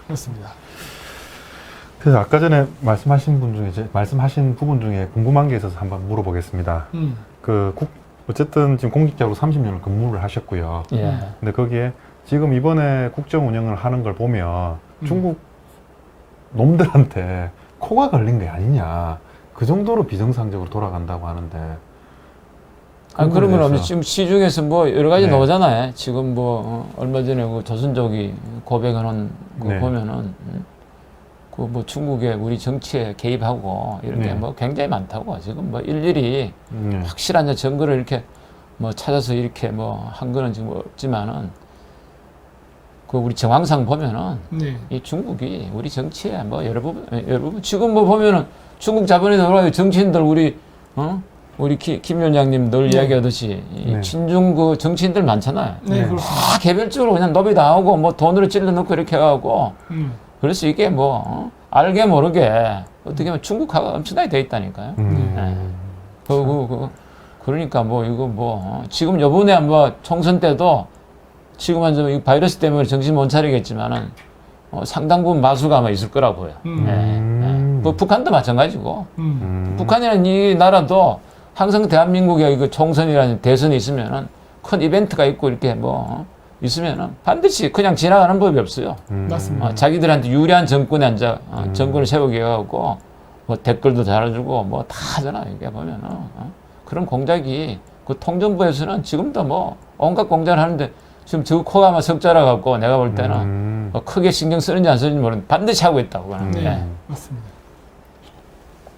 그렇습니다. 그래서 아까 전에 말씀하신 부분 중에 궁금한 게 있어서 한번 물어보겠습니다. 어쨌든 지금 공직자로 30년을 근무를 하셨고요. 예. 근데 거기에 지금 이번에 국정 운영을 하는 걸 보면 중국 놈들한테 코가 걸린 게 아니냐. 그 정도로 비정상적으로 돌아간다고 하는데. 그런 건 없는데 지금 시중에서 뭐 여러 가지 네. 나오잖아요. 지금 뭐 얼마 전에 그 조선족이 고백하는 거 네. 보면은 그 뭐 중국의 우리 정치에 개입하고 이런 게 네. 뭐 굉장히 많다고. 지금 뭐 일일이 확실한 증거를 이렇게 뭐 찾아서 이렇게 뭐 한 거는 지금 없지만은 그 우리 정황상 보면은 네. 이 중국이 우리 정치에 뭐 여러 부분 지금 뭐 보면은 중국 자본에 들어가서 정치인들 우리 김 위원장님 늘 이야기하듯이 이 네. 친중 그 정치인들 많잖아요. 네, 그렇습니다. 다 개별적으로 그냥 노비 당하고 뭐 돈으로 찔러 넣고 이렇게 해가고 그래서 이게 뭐 알게 모르게 어떻게 보면 중국화가 엄청나게 돼 있다니까요. 네. 그러니까 뭐 이거 뭐 지금 요번에 뭐 총선 때도 지금 이 바이러스 때문에 정신 못 차리겠지만은 상당 부분 마수가 아마 있을 거라고 보여요. 뭐 북한도 마찬가지고 북한이라는 이 나라도 항상 대한민국의 그 총선이라는 대선이 있으면은 큰 이벤트가 있고 이렇게 뭐 있으면은 반드시 그냥 지나가는 법이 없어요. 맞습니다. 자기들한테 유리한 정권에 앉아 정권을 세우게 해갖고 뭐 댓글도 달아주고 뭐 다 하잖아. 이게 보면은 그런 공작이 그 통전부에서는 지금도 뭐 온갖 공작을 하는데 지금 저 코가 아마 석자라 갖고 내가 볼 때는 뭐 크게 신경 쓰는지 안 쓰는지 모르는데 반드시 하고 있다고 하는데. 네, 맞습니다.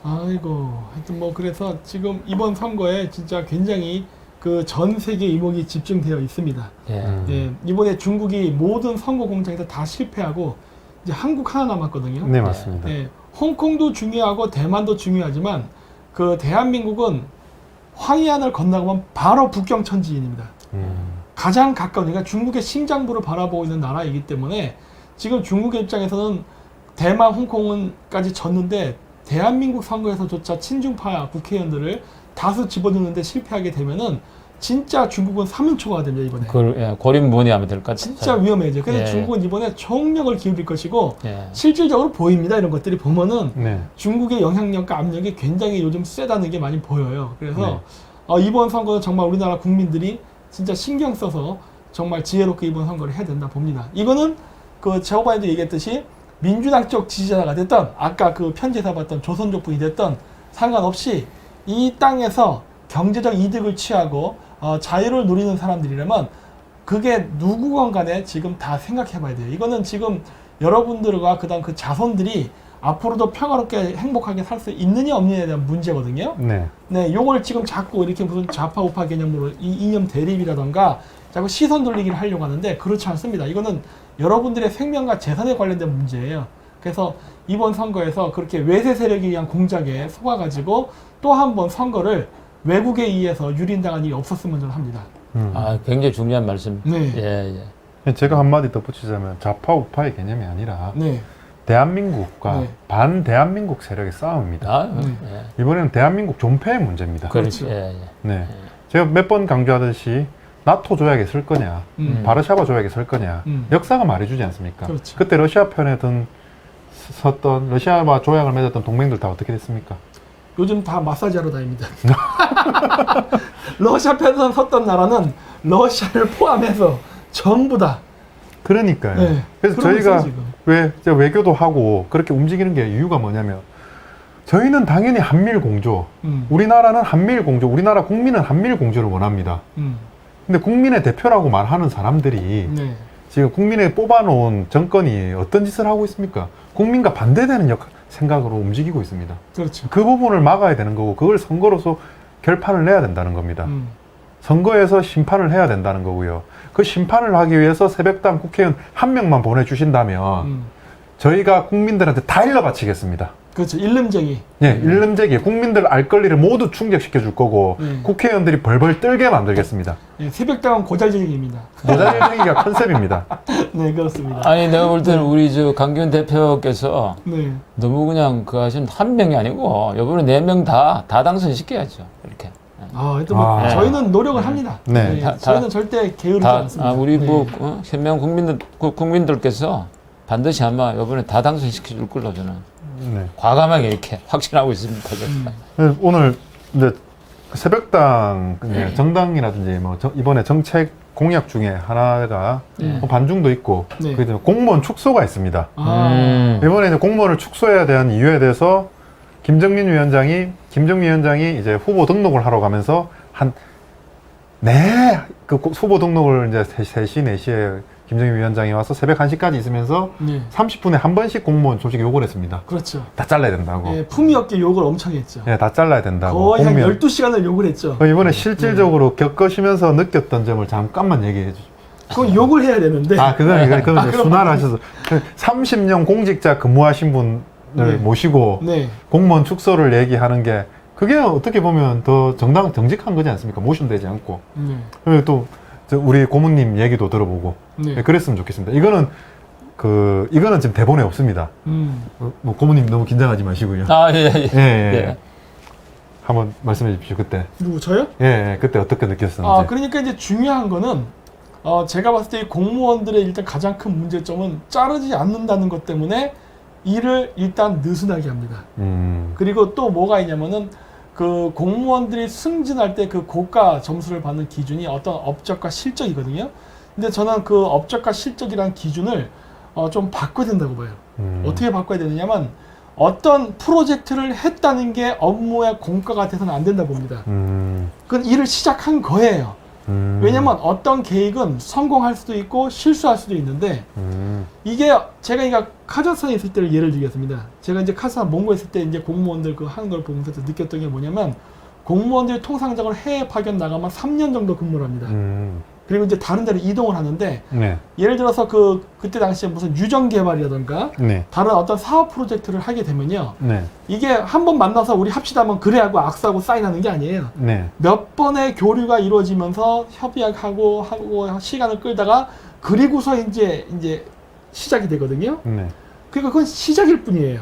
아이고, 하여튼 뭐 그래서 지금 이번 선거에 진짜 굉장히 그 전 세계 이목이 집중되어 있습니다. 예, 이번에 중국이 모든 선거 공작에서 다 실패하고 이제 한국 하나 남았거든요. 네, 맞습니다. 예, 홍콩도 중요하고 대만도 중요하지만 그 대한민국은 황해안을 건너가면 바로 북경 천지인입니다. 가장 가까운, 그러니까 중국의 심장부를 바라보고 있는 나라이기 때문에 지금 중국의 입장에서는 대만, 홍콩은까지 졌는데 대한민국 선거에서조차 친중파 국회의원들을 다수 집어넣는데 실패하게 되면은 진짜 중국은 3연초가 됩니다, 이번에. 그걸 고립무원하면 될 것 같아요. 진짜 위험해져. 그래서 예. 중국은 이번에 총력을 기울일 것이고 예. 실질적으로 보입니다. 이런 것들이 보면은 네. 중국의 영향력과 압력이 굉장히 요즘 세다는 게 많이 보여요. 그래서 네. 이번 선거는 정말 우리나라 국민들이 진짜 신경 써서 정말 지혜롭게 이번 선거를 해야 된다 봅니다. 이거는 그 제호바이도 얘기했듯이 민주당 쪽 지지자가 됐던 아까 그 편지에서 봤던 조선족 분이 됐던 상관없이 이 땅에서 경제적 이득을 취하고 자유를 누리는 사람들이라면 그게 누구건 간에 지금 다 생각해 봐야 돼요. 이거는 지금 여러분들과 그다음 그 자손들이 앞으로도 평화롭게 행복하게 살 수 있느냐 없느냐에 대한 문제거든요. 네. 네, 요걸 지금 자꾸 이렇게 무슨 좌파 우파 개념으로 이념 대립이라던가 자꾸 시선 돌리기를 하려고 하는데 그렇지 않습니다. 이거는 여러분들의 생명과 재산에 관련된 문제예요. 그래서 이번 선거에서 그렇게 외세 세력에 의한 공작에 속아가지고 또 한 번 선거를 외국에 의해서 유린당한 일이 없었으면 저는 합니다. 굉장히 중요한 말씀. 네. 예. 제가 한마디 덧붙이자면 좌파 우파의 개념이 아니라 네. 대한민국과 네. 반대한민국 세력의 싸움입니다. 이번에는 대한민국 존폐의 문제입니다. 그렇죠. 네. 제가 몇 번 강조하듯이 나토 조약에 설 거냐, 바르샤바 조약에 설 거냐, 역사가 말해주지 않습니까? 그렇죠. 그때 러시아 편에 섰던 러시아와 조약을 맺었던 동맹들 다 어떻게 됐습니까? 요즘 다 마사지하러 다닙니다. 러시아 편선 섰던 나라는 러시아를 포함해서 전부 다. 그러니까요. 네, 그래서 그러고 저희가 있어요, 지금. 왜 이제 외교도 하고 그렇게 움직이는 게 이유가 뭐냐면 저희는 당연히 한미일 공조, 우리나라는 한미일 공조, 우리나라 국민은 한미일 공조를 원합니다. 근데 국민의 대표라고 말하는 사람들이 네. 지금 국민에 뽑아놓은 정권이 어떤 짓을 하고 있습니까? 국민과 반대되는 생각으로 움직이고 있습니다. 그렇죠. 그 부분을 막아야 되는 거고 그걸 선거로서 결판을 내야 된다는 겁니다. 선거에서 심판을 해야 된다는 거고요. 그 심판을 하기 위해서 새벽당 국회의원 한 명만 보내주신다면 저희가 국민들한테 다 일러 바치겠습니다. 그렇죠. 일름쟁이. 예, 일름쟁이 국민들 알 권리를 모두 충족시켜 줄 거고 국회의원들이 벌벌 떨게 만들겠습니다. 예, 새벽당은 고잘쟁이입니다. 고잘쟁이가 컨셉입니다. 네, 그렇습니다. 아니 내가 볼 때는 우리 저 강기훈 대표께서 네. 너무 그냥 그 하신 한 명이 아니고 이번에 4명 다 당선시켜야죠. 이렇게. 하여튼 뭐 아. 저희는 노력을 합니다. 네. 저희는 절대 게으르지 다 않습니다. 우리 네. 뭐 현명 국민들께서 반드시 아마 이번에 다 당선시켜 줄 걸로 저는 네. 과감하게 이렇게 확신하고 있습니다. 오늘 이제 새벽당 정당이라든지 뭐 이번에 정책 공약 중에 하나가 뭐 반중도 있고 네. 그다음에 공무원 축소가 있습니다. 이번에 이제 공무원을 축소해야 대한 이유에 대해서 김정민 위원장이 이제 후보 등록을 하러 가면서 그 후보 등록을 이제 3시, 4시에 김정민 위원장이 와서 새벽 1시까지 있으면서 30분에 한 번씩 공무원 조직에 욕을 했습니다. 그렇죠. 다 잘라야 된다고. 예, 품위 없게 욕을 엄청 했죠. 예, 다 잘라야 된다고. 거의 한 공무원. 12시간을 욕을 했죠. 이번에 실질적으로 겪으시면서 느꼈던 점을 잠깐만 얘기해 주죠. 그건 욕을 해야 되는데. 그건 순화를 하셔서 30년 공직자 근무하신 분을 모시고 공무원 축소를 얘기하는 게 그게 어떻게 보면 더 정직한 거지 않습니까? 모션되지 않고. 그리고 또 우리 고모님 얘기도 들어보고 그랬으면 좋겠습니다. 이거는 지금 대본에 없습니다. 뭐 고모님 너무 긴장하지 마시고요. 예. 한번 말씀해 주십시오. 그때. 누구 저요? 예, 그때 어떻게 느꼈었는지. 그러니까 이제 중요한 거는 제가 봤을 때 이 공무원들의 일단 가장 큰 문제점은 자르지 않는다는 것 때문에 일을 일단 느슨하게 합니다. 그리고 또 뭐가 있냐면은 그 공무원들이 승진할 때 그 고가 점수를 받는 기준이 어떤 업적과 실적이거든요. 근데 저는 그 업적과 실적이라는 기준을 좀 바꿔야 된다고 봐요. 어떻게 바꿔야 되느냐면 어떤 프로젝트를 했다는 게 업무의 공과가 돼서는 안 된다 봅니다. 그건 일을 시작한 거예요. 왜냐면 어떤 계획은 성공할 수도 있고 실수할 수도 있는데 이게 제가 카자흐스탄에 있을 때를 예를 들겠습니다. 제가 이제 카자흐스탄 몽고에 있을 때 이제 공무원들 그 하는 걸 보면서 느꼈던 게 뭐냐면 공무원들이 통상적으로 해외 파견 나가면 3년 정도 근무를 합니다. 그리고 이제 다른 데로 이동을 하는데 예를 들어서 그때 당시에 무슨 유전 개발이라던가 다른 어떤 사업 프로젝트를 하게 되면요. 이게 한 번 만나서 우리 합시다 하면 그래 하고 악수하고 사인하는 게 아니에요. 몇 번의 교류가 이루어지면서 협의하고 시간을 끌다가 그리고서 이제 시작이 되거든요. 그러니까 그건 시작일 뿐이에요.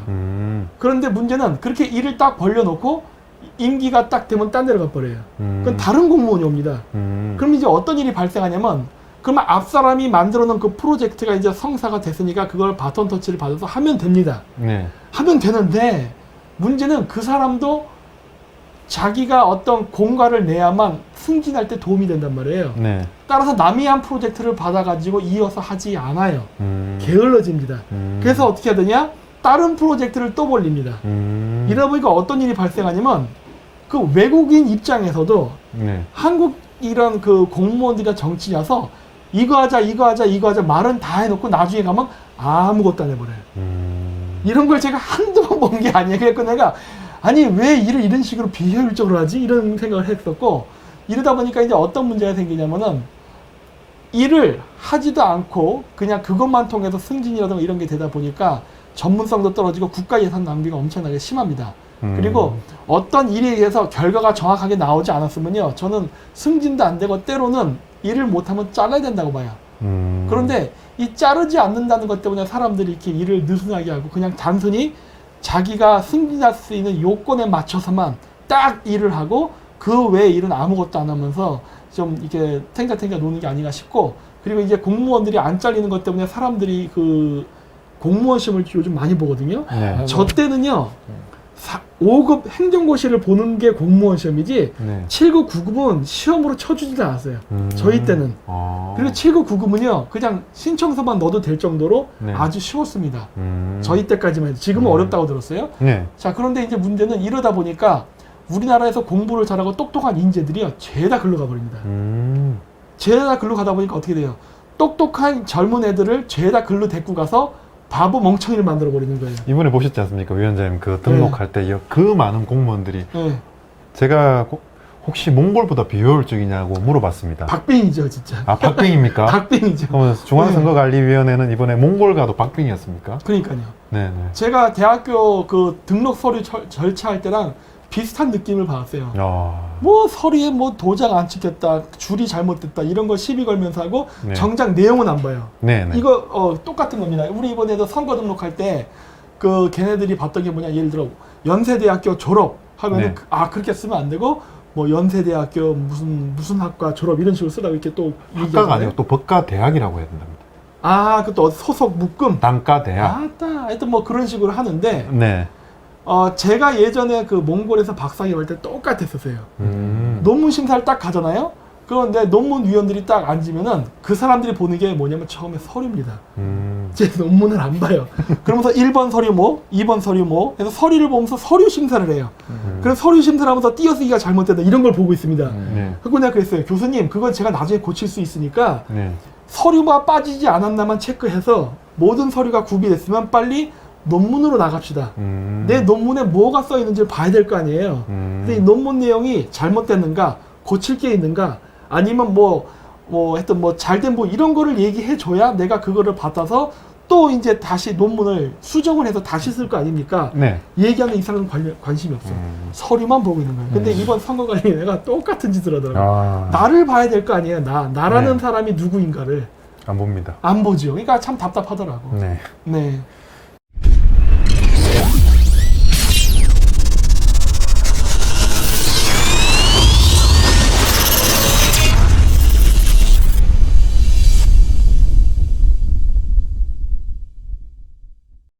그런데 문제는 그렇게 일을 딱 벌려놓고 임기가 딱 되면 딴 데로 가버려요. 그건 다른 공무원이 옵니다. 그럼 이제 어떤 일이 발생하냐면 그러면 앞사람이 만들어 놓은 그 프로젝트가 이제 성사가 됐으니까 그걸 바톤 터치를 받아서 하면 됩니다. 하면 되는데 문제는 그 사람도 자기가 어떤 공과를 내야만 승진할 때 도움이 된단 말이에요. 따라서 남이 한 프로젝트를 받아가지고 이어서 하지 않아요. 게을러집니다. 그래서 어떻게 해야 되냐? 다른 프로젝트를 또 벌립니다. 이러다 보니까 어떤 일이 발생하냐면 그 외국인 입장에서도 한국 이런 그 공무원들이나 정치인이라서 이거 하자 말은 다 해놓고 나중에 가면 아무것도 안 해버려요. 이런 걸 제가 한두 번 본 게 아니에요. 그래서 내가 아니 왜 일을 이런 식으로 비효율적으로 하지? 이런 생각을 했었고 이러다 보니까 이제 어떤 문제가 생기냐면은 일을 하지도 않고 그냥 그것만 통해서 승진이라든가 이런 게 되다 보니까 전문성도 떨어지고 국가 예산 낭비가 엄청나게 심합니다. 그리고 어떤 일에 의해서 결과가 정확하게 나오지 않았으면요. 저는 승진도 안 되고 때로는 일을 못하면 잘라야 된다고 봐요. 그런데 이 자르지 않는다는 것 때문에 사람들이 이렇게 일을 느슨하게 하고 그냥 단순히 자기가 승진할 수 있는 요건에 맞춰서만 딱 일을 하고 그 외에 일은 아무것도 안 하면서 좀 이렇게 탱자탱자 노는 게 아닌가 싶고 그리고 이제 공무원들이 안 잘리는 것 때문에 사람들이 그 공무원 시험을 요즘 많이 보거든요. 저 때는요. 5급 행정고시를 보는 게 공무원 시험이지 7급, 9급은 시험으로 쳐주지도 않았어요. 저희 때는. 그리고 7급, 9급은요. 그냥 신청서만 넣어도 될 정도로 아주 쉬웠습니다. 저희 때까지만 해도. 지금은 어렵다고 들었어요. 자, 그런데 이제 문제는 이러다 보니까 우리나라에서 공부를 잘하고 똑똑한 인재들이요. 죄다 글로 가버립니다. 죄다 글로 가다 보니까 어떻게 돼요? 똑똑한 젊은 애들을 죄다 글로 데리고 가서 바보 멍청이를 만들어버리는 거예요. 이번에 보셨지 않습니까? 위원장님 그 등록할 때 그 많은 공무원들이 제가 혹시 몽골보다 비효율적이냐고 물어봤습니다. 박빙이죠, 진짜. 아, 박빙입니까? 박빙이죠. 그러면 중앙선거관리위원회는 이번에 몽골과도 박빙이었습니까? 그러니까요. 네네. 제가 대학교 그 등록 서류 절차할 때랑 비슷한 느낌을 받았어요. 뭐 서류에 뭐 도장 안 찍혔다, 줄이 잘못됐다 이런 걸 시비 걸면서 하고 네. 정작 내용은 안 봐요. 네네. 이거 똑같은 겁니다. 우리 이번에도 선거 등록할 때 그 걔네들이 봤던 게 뭐냐, 예를 들어 연세대학교 졸업 하면은 네. 그렇게 쓰면 안 되고 뭐 연세대학교 무슨 학과 졸업 이런 식으로 쓰라고 이렇게 또 학과가 얘기하잖아요. 아니고 또 법과대학이라고 해야 된답니다. 그것도 소속 묶음. 단과대학. 하여튼 뭐 그런 식으로 하는데 네. 제가 예전에 그 몽골에서 박사학위 할 때 똑같았었어요. 논문 심사를 딱 가잖아요. 그런데 논문 위원들이 딱 앉으면은 그 사람들이 보는 게 뭐냐면 처음에 서류입니다. 제 논문을 안 봐요. 그러면서 1번 서류 뭐, 2번 서류 뭐, 그래서 서류를 보면서 서류 심사를 해요. 그래서 서류 심사를 하면서 띄어쓰기가 잘못됐다 이런 걸 보고 있습니다. 네. 그리고 내가 그랬어요. 교수님, 그건 제가 나중에 고칠 수 있으니까 네. 서류가 빠지지 않았나만 체크해서 모든 서류가 구비됐으면 빨리 논문으로 나갑시다. 내 논문에 뭐가 써 있는지를 봐야 될 거 아니에요. 근데 이 논문 내용이 잘못됐는가, 고칠 게 있는가, 아니면 하여튼 잘된 이런 거를 얘기해 줘야 내가 그거를 받아서 또 이제 다시 논문을 수정을 해서 다시 쓸 거 아닙니까? 네. 얘기하는 이 사람은 관심이 없어. 서류만 보고 있는 거예요. 근데 이번 선거관리위원회가 똑같은 짓을 하더라고요. 나를 봐야 될 거 아니에요. 나라는 네. 사람이 누구인가를 안 봅니다. 안 보죠. 그러니까 참 답답하더라고. 네. 네.